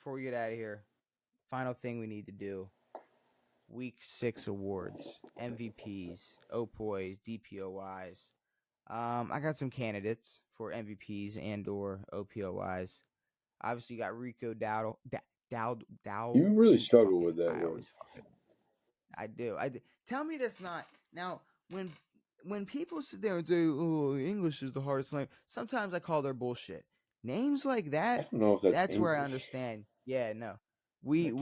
before we get out of here, final thing we need to do. Week 6 awards, MVPs, OPOYs, DPOYs. I got some candidates for MVPs and or OPOYs. Obviously, you got Rico Dowdle. You really Fuck struggle it. with that I word. always fuck it. I do. Tell me that's not now when people sit there and say, "Oh, English is the hardest language," sometimes I call their bullshit. Names like I that, don't know if that's where I English. understand. Yeah, no, we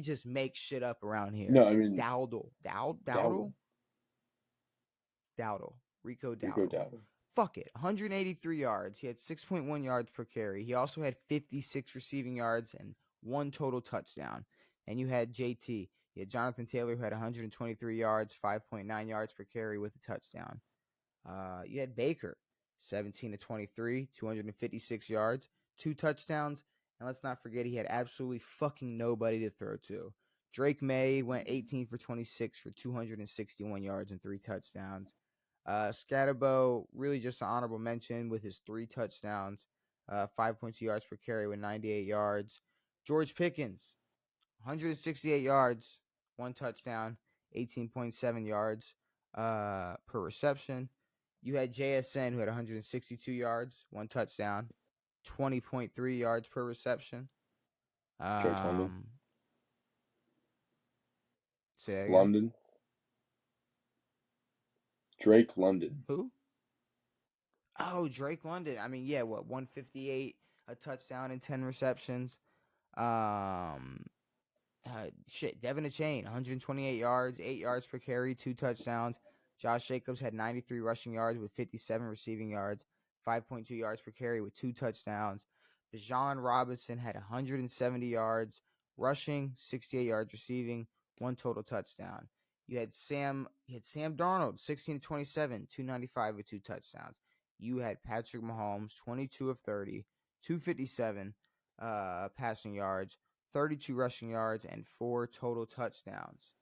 just make shit up around here. No, I mean Dowdle. Rico Dowdle. Fuck it. 183 yards. He had 6.1 yards per carry. He also had 56 receiving yards and 1 total touchdown. And you had JT. You had Jonathan Taylor, who had 123 yards, 5.9 yards per carry with a touchdown. You had Baker, 17 to 23, 256 yards, 2 touchdowns. And let's not forget, he had absolutely fucking nobody to throw to. Drake May went 18 for 26 for 261 yards and 3 touchdowns. Scatterbo, really just an honorable mention with his 3 touchdowns, 5.2 yards per carry with 98 yards. George Pickens, 168 yards, 1 touchdown, 18.7 yards per reception. You had JSN, who had 162 yards, 1 touchdown, 20.3 yards per reception. Drake London. Say that again. London. Drake London. Who? Oh, Drake London. I mean, yeah, what, 158, a touchdown and 10 receptions. Devin and Chain, 128 yards, 8 yards per carry, 2 touchdowns. Josh Jacobs had 93 rushing yards with 57 receiving yards, 5.2 yards per carry with 2 touchdowns. Bijan Robinson had 170 yards rushing, 68 yards receiving, 1 total touchdown. You had Sam Darnold, 16 to 27, 295 with 2 touchdowns. You had Patrick Mahomes, 22 of 30, 257 passing yards, 32 rushing yards, and 4 total touchdowns.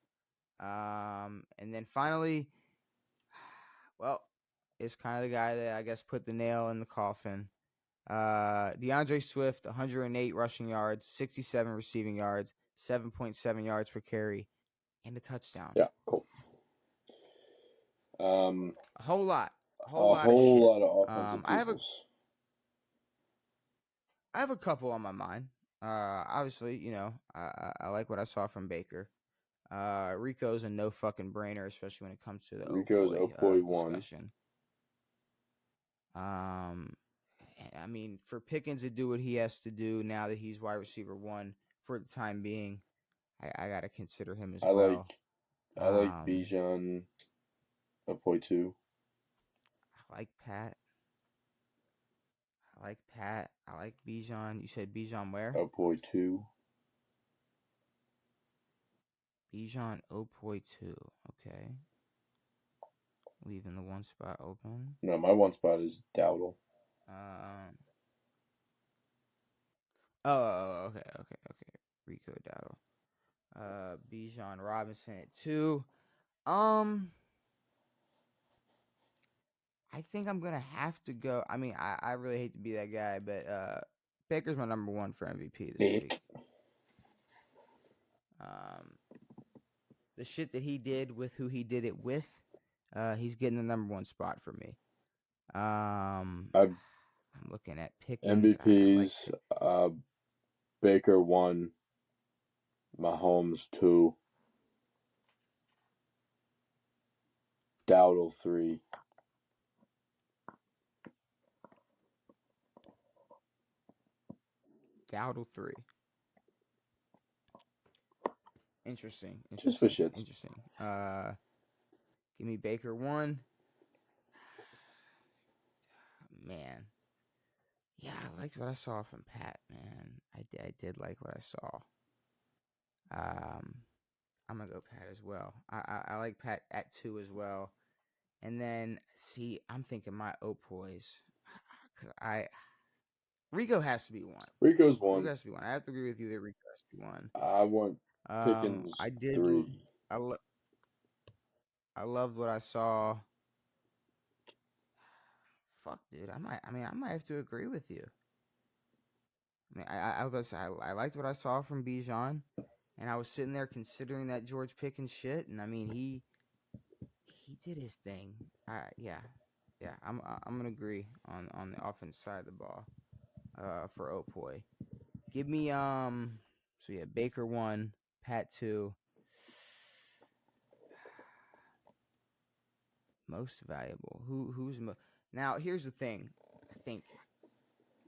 And then finally, well, it's kind of the guy that I guess put the nail in the coffin. DeAndre Swift, 108 rushing yards, 67 receiving yards, 7.7 yards per carry, and a touchdown. Yeah, cool. A whole lot. A whole lot of offensive I have a couple on my mind. Obviously, you know, I like what I saw from Baker. Rico's a no fucking brainer, especially when it comes to the OPOY discussion. I mean, for Pickens to do what he has to do now that he's wide receiver 1 for the time being, I gotta consider him as well. I like Bijan OPOY 2. I like Pat. I like Bijan. You said Bijan where? OPOY 2. Bijan OPOY 2. Okay. Leaving the 1 spot open. No, my 1 spot is Dowdle. Okay. Rico Dowdle. Bijan Robinson at 2. I think I'm gonna have to go. I mean, I really hate to be that guy, but Baker's my number 1 for MVP this week. The shit that he did with who he did it with, he's getting the number 1 spot for me. I'm looking at Pickens. MVPs. Baker 1. Mahomes 2. Dowdle 3. Dowdle 3. Interesting. Just for shits. Interesting. Give me Baker 1. Man. Yeah, I liked what I saw from Pat, man. I did like what I saw. I'm gonna go Pat as well. I like Pat at 2 as well. And then see, I'm thinking my OPOYs. Rico has to be 1. Rico's 1. Rico has to be 1. I have to agree with you that Rico has to be 1. I want Pickens 3. I loved what I saw. Fuck, dude. I might have to agree with you. I mean, I was about to say I liked what I saw from Bijan, and I was sitting there considering that George Pickens shit, and I mean he did his thing. Yeah, yeah. I'm gonna agree on the offense side of the ball. For Opoy, give me So yeah, Baker 1, Pat 2. Most valuable. Now? Here's the thing. I think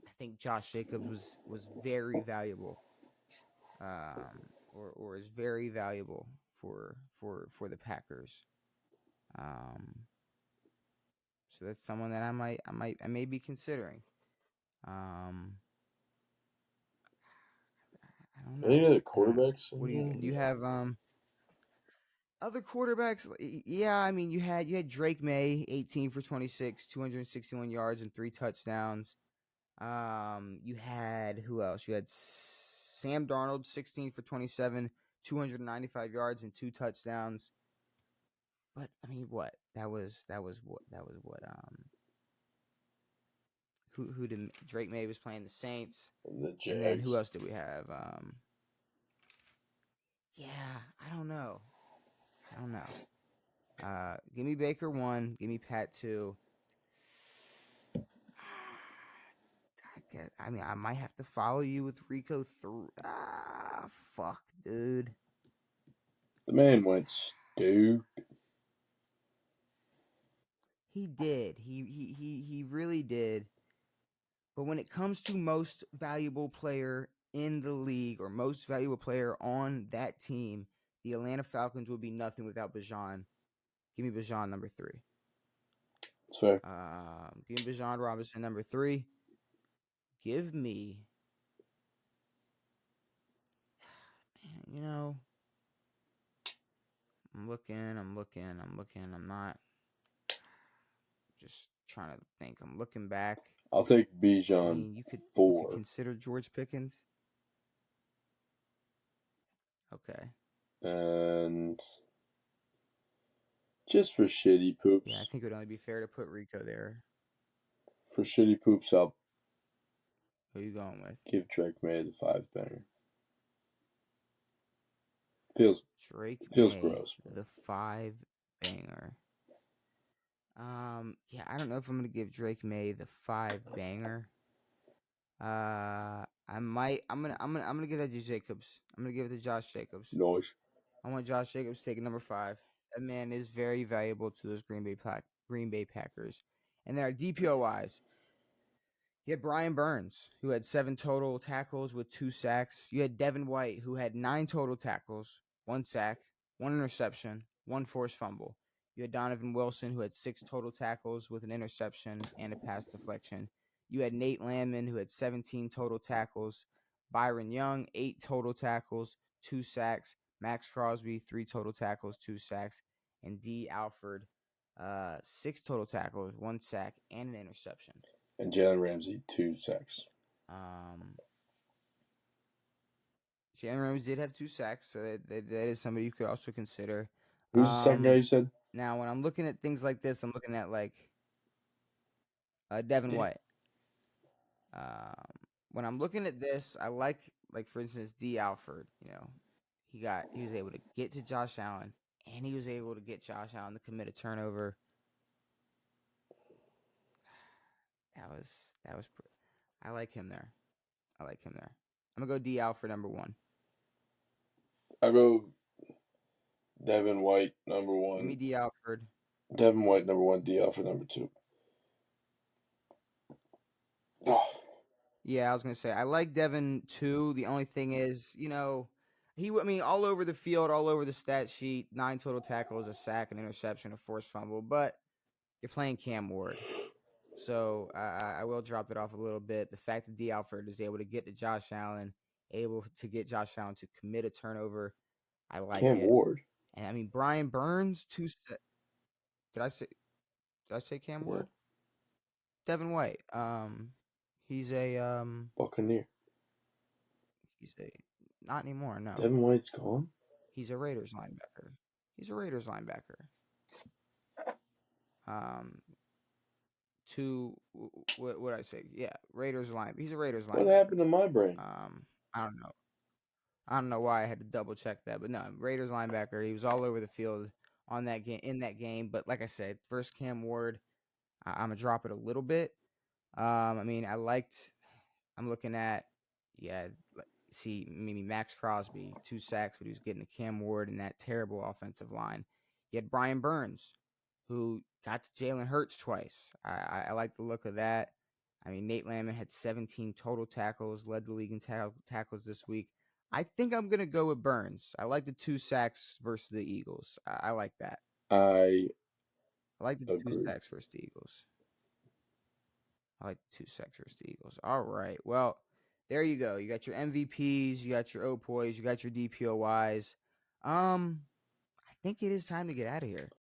I think Josh Jacobs was very valuable. Or is very valuable for the Packers. Um, so that's someone that I may be considering. Um, I don't know. Any other I don't know. quarterbacks What in do you here? have other quarterbacks? Yeah, I mean you had Drake May, 18 for 26, 261 yards and 3 touchdowns. You had who else? You had Sam Darnold, 16 for 27, 295 yards and 2 touchdowns. But I mean, what? That was what who did Drake May was playing the Saints. The And then who Jags. else did we have? Yeah, I don't know. I don't know. Give me Baker 1, give me Pat 2. I mean, I might have to follow you with Rico 3. Fuck, dude. The man went stupid. He did. He really did. But when it comes to most valuable player in the league or most valuable player on that team, the Atlanta Falcons will be nothing without Bijan. Give me Bijan number 3. That's fair. Give me Bijan Robinson number 3. Give me, you know, I'm not just trying to think. I'm looking back. I'll take I Bijan mean, you could 4. consider George Pickens. Okay. And just for shitty Yeah, I poops. think it would only be fair to put Rico there. For shitty poops, I'll Who are you going with? give Drake May the 5-banger. Feels May, gross, man. the 5-banger. Yeah, I don't know if I'm gonna give Drake May the 5-banger. I might. I'm gonna give that to Jacobs. I'm gonna give it to Josh Jacobs. Noise. I want Josh Jacobs taking number 5. That man is very valuable to those Green Bay Packers. And then our DPOYs. You had Brian Burns, who had 7 total tackles with 2 sacks. You had Devin White, who had 9 total tackles, 1 sack, 1 interception, 1 forced fumble. You had Donovan Wilson, who had 6 total tackles with an interception and a pass deflection. You had Nate Landman, who had 17 total tackles. Byron Young, 8 total tackles, 2 sacks. Max Crosby, 3 total tackles, 2 sacks. And D. Alford, 6 total tackles, 1 sack, and an interception. And Jalen Ramsey, 2 sacks. Jalen Ramsey did have 2 sacks, so that is somebody you could also consider. Who's the second guy you said? Now, when I'm looking at things like this, I'm looking at like Devin White. When I'm looking at this, I like for instance D. Alford. You know, he was able to get to Josh Allen, and he was able to get Josh Allen to commit a turnover. I like him there. I'm gonna go D. Alford number 1. I'll go Devin White number 1. Give me D. Alford. Devin White number 1, D. Alford number 2. Oh. Yeah, I was gonna say I like Devin too. The only thing is, all over the field, all over the stat sheet, 9 total tackles, a sack, an interception, a forced fumble. But you're playing Cam Ward, so I will drop it off a little bit. The fact that D. Alford is able to get to Josh Allen, able to get Josh Allen to commit a turnover, I like Cam it. Ward. And I mean Brian Burns, 2. Did I say Cam Ward? Devin White. He's a Buccaneer. He's a not anymore. No, Devin White's gone. he's a Raiders linebacker. what I say? Yeah, Raiders line. He's a Raiders What linebacker. happened to my brain? I don't know. I don't know why I had to double check that, but no, Raiders linebacker. He was all over the field on that game in that game. But like I said, first Cam Ward, I'm gonna drop it a little bit. I mean, I'm looking at, yeah, see, maybe Max Crosby, 2 sacks, but he was getting to Cam Ward and that terrible offensive line. You had Brian Burns, who got to Jalen Hurts twice. I like the look of that. I mean, Nate Landman had 17 total tackles, led the league in tackles this week. I think I'm going to go with Burns. I like the 2 sacks versus the Eagles. I like that. I I like the 2 agree. sacks versus the Eagles. I like the 2 sacks versus the Eagles. All right. Well, there you go. You got your MVPs, you got your OPOYs, you got your DPOYs. I think it is time to get out of here.